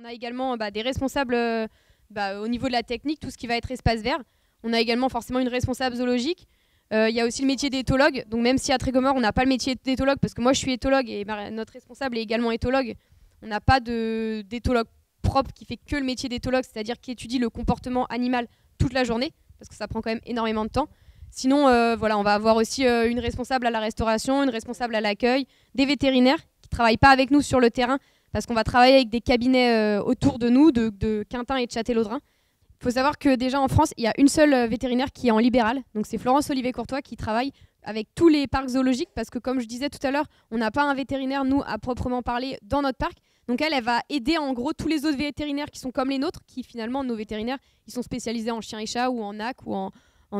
On a également des responsables au niveau de la technique, tout ce qui va être espace vert. On a également forcément une responsable zoologique. Il y a aussi le métier d'éthologue. Donc même si à Trégomeur, on n'a pas le métier d'éthologue, parce que moi je suis éthologue et notre responsable est également éthologue, on n'a pas d'éthologue propre qui fait que le métier d'éthologue, c'est-à-dire qui étudie le comportement animal toute la journée, parce que ça prend quand même énormément de temps. Sinon, voilà, on va avoir aussi une responsable à la restauration, une responsable à l'accueil, des vétérinaires qui ne travaillent pas avec nous sur le terrain, parce qu'on va travailler avec des cabinets autour de nous, de Quintin et de Châtellerault. Il faut savoir que déjà en France, il y a une seule vétérinaire qui est en libéral, donc c'est Florence Olivier-Courtois qui travaille avec tous les parcs zoologiques, parce que comme je disais tout à l'heure, on n'a pas un vétérinaire, nous, à proprement parler, dans notre parc. Donc elle va aider en gros tous les autres vétérinaires qui sont comme les nôtres, qui finalement, nos vétérinaires, ils sont spécialisés en chiens et chats ou en NAC ou en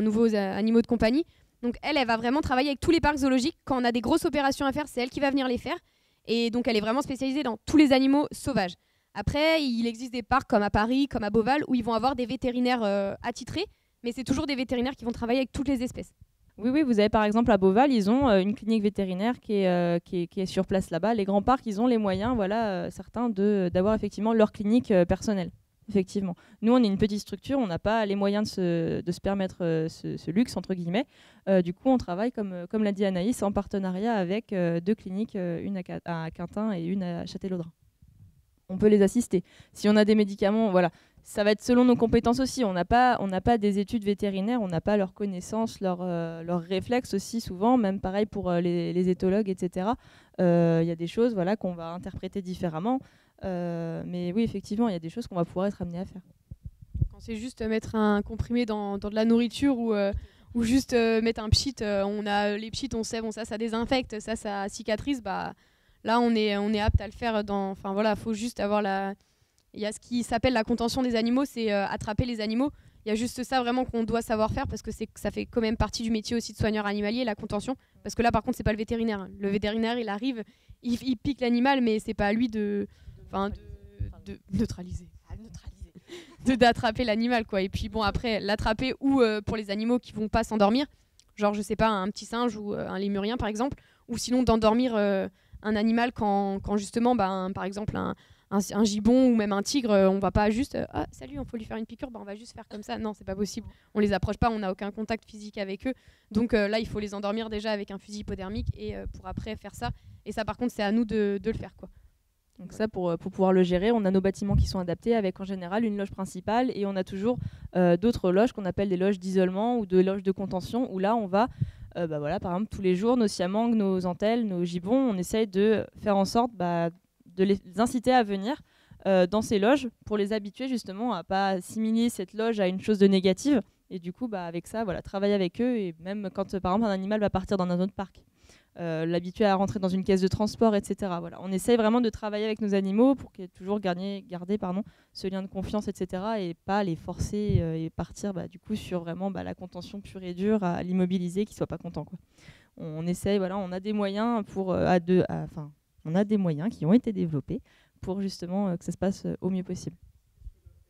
nouveaux animaux de compagnie. Donc elle va vraiment travailler avec tous les parcs zoologiques. Quand on a des grosses opérations à faire, c'est elle qui va venir les faire. Et donc elle est vraiment spécialisée dans tous les animaux sauvages. Après, il existe des parcs comme à Paris, comme à Beauval, où ils vont avoir des vétérinaires attitrés, mais c'est toujours des vétérinaires qui vont travailler avec toutes les espèces. Oui, oui, vous avez par exemple à Beauval, ils ont une clinique vétérinaire qui est sur place là-bas. Les grands parcs, ils ont les moyens, voilà, certains, d'avoir effectivement leur clinique personnelle. Effectivement. Nous, on est une petite structure, on n'a pas les moyens de se permettre ce luxe, entre guillemets. Du coup, on travaille, comme l'a dit Anaïs, en partenariat avec deux cliniques, une à Quintin et une à Châtellerault. On peut les assister. Si on a des médicaments, voilà, ça va être selon nos compétences aussi. On n'a pas des études vétérinaires, on n'a pas leurs connaissances, leurs réflexes aussi souvent, même pareil pour les éthologues, etc. Il y a des choses voilà, qu'on va interpréter différemment. Mais oui, effectivement, il y a des choses qu'on va pouvoir être amené à faire. Quand c'est juste mettre un comprimé dans de la nourriture ou juste mettre un pchit, on a les pchits, on sait, bon, ça désinfecte, ça cicatrise, là on est apte à le faire. Enfin voilà, faut juste avoir il y a ce qui s'appelle la contention des animaux, c'est attraper les animaux. Il y a juste ça vraiment qu'on doit savoir faire parce que ça fait quand même partie du métier aussi de soigneur animalier, la contention. Parce que là par contre c'est pas le vétérinaire. Hein. Le vétérinaire il arrive, il pique l'animal mais c'est pas à lui de neutraliser. D'attraper l'animal quoi. Et puis bon après l'attraper ou pour les animaux qui vont pas s'endormir, genre je sais pas un petit singe ou un lémurien par exemple, ou sinon d'endormir un animal quand justement par exemple un gibbon ou même un tigre, on va pas juste ah salut on faut lui faire une piqûre, on va juste faire comme ça, non c'est pas possible, on les approche pas, on n'a aucun contact physique avec eux, donc là il faut les endormir déjà avec un fusil hypodermique et pour après faire ça, et ça par contre c'est à nous de le faire quoi. Donc ça, pour pouvoir le gérer, on a nos bâtiments qui sont adaptés avec en général une loge principale et on a toujours d'autres loges qu'on appelle des loges d'isolement ou de loges de contention où là on va, voilà, par exemple tous les jours, nos siamangs, nos entelles, nos gibbons, on essaye de faire en sorte de les inciter à venir dans ces loges pour les habituer justement à pas assimiler cette loge à une chose de négative et du coup avec ça, voilà, travailler avec eux et même quand par exemple un animal va partir dans un autre parc. L'habituer à rentrer dans une caisse de transport, etc. Voilà. On essaye vraiment de travailler avec nos animaux pour qu'ils aient toujours garder ce lien de confiance, etc. et pas les forcer et partir du coup sur vraiment la contention pure et dure, à l'immobiliser, qu'ils ne soient pas contents. Quoi. On essaye, voilà, on a des moyens on a des moyens qui ont été développés pour justement que ça se passe au mieux possible.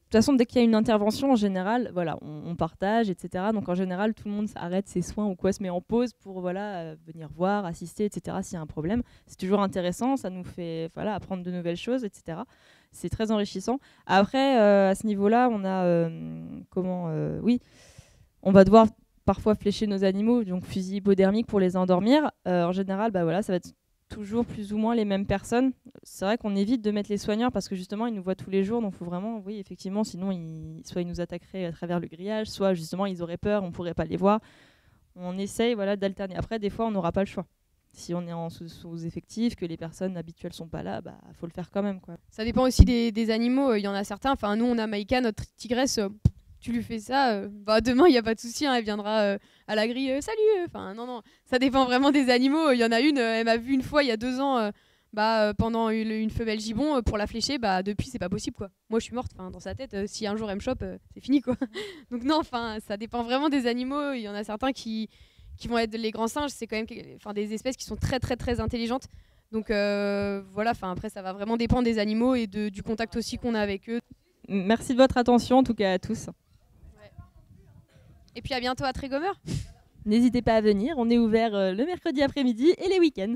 De toute façon, dès qu'il y a une intervention, en général, voilà, on partage, etc. Donc en général, tout le monde arrête ses soins ou quoi, se met en pause pour venir voir, assister, etc. S'il y a un problème, c'est toujours intéressant, ça nous fait apprendre de nouvelles choses, etc. C'est très enrichissant. Après, à ce niveau-là, on a on va devoir parfois flécher nos animaux, donc fusil hypodermique pour les endormir. En général, ça va être toujours plus ou moins les mêmes personnes. C'est vrai qu'on évite de mettre les soigneurs parce que justement ils nous voient tous les jours, donc il faut vraiment, oui effectivement, sinon soit ils nous attaqueraient à travers le grillage, soit justement ils auraient peur, on ne pourrait pas les voir. On essaye d'alterner. Après des fois on n'aura pas le choix. Si on est en sous-effectif, que les personnes habituelles sont pas là, faut le faire quand même quoi. Ça dépend aussi des animaux, il y en a certains, enfin nous on a Maïka, notre tigresse, tu lui fais ça, demain il n'y a pas de souci, elle viendra à la grille, salut, non, ça dépend vraiment des animaux. Il y en a une, elle m'a vu une fois il y a 2 ans, pendant une femelle gibbon, pour la flécher, depuis c'est pas possible quoi. Moi je suis morte, dans sa tête, si un jour elle me chope, c'est fini quoi. Donc non, ça dépend vraiment des animaux. Il y en a certains qui vont être les grands singes, c'est quand même des espèces qui sont très très très intelligentes. Donc après ça va vraiment dépendre des animaux et du contact aussi qu'on a avec eux. Merci de votre attention en tout cas à tous. Et puis à bientôt à Trégomeur. N'hésitez pas à venir, on est ouvert le mercredi après-midi et les week-ends.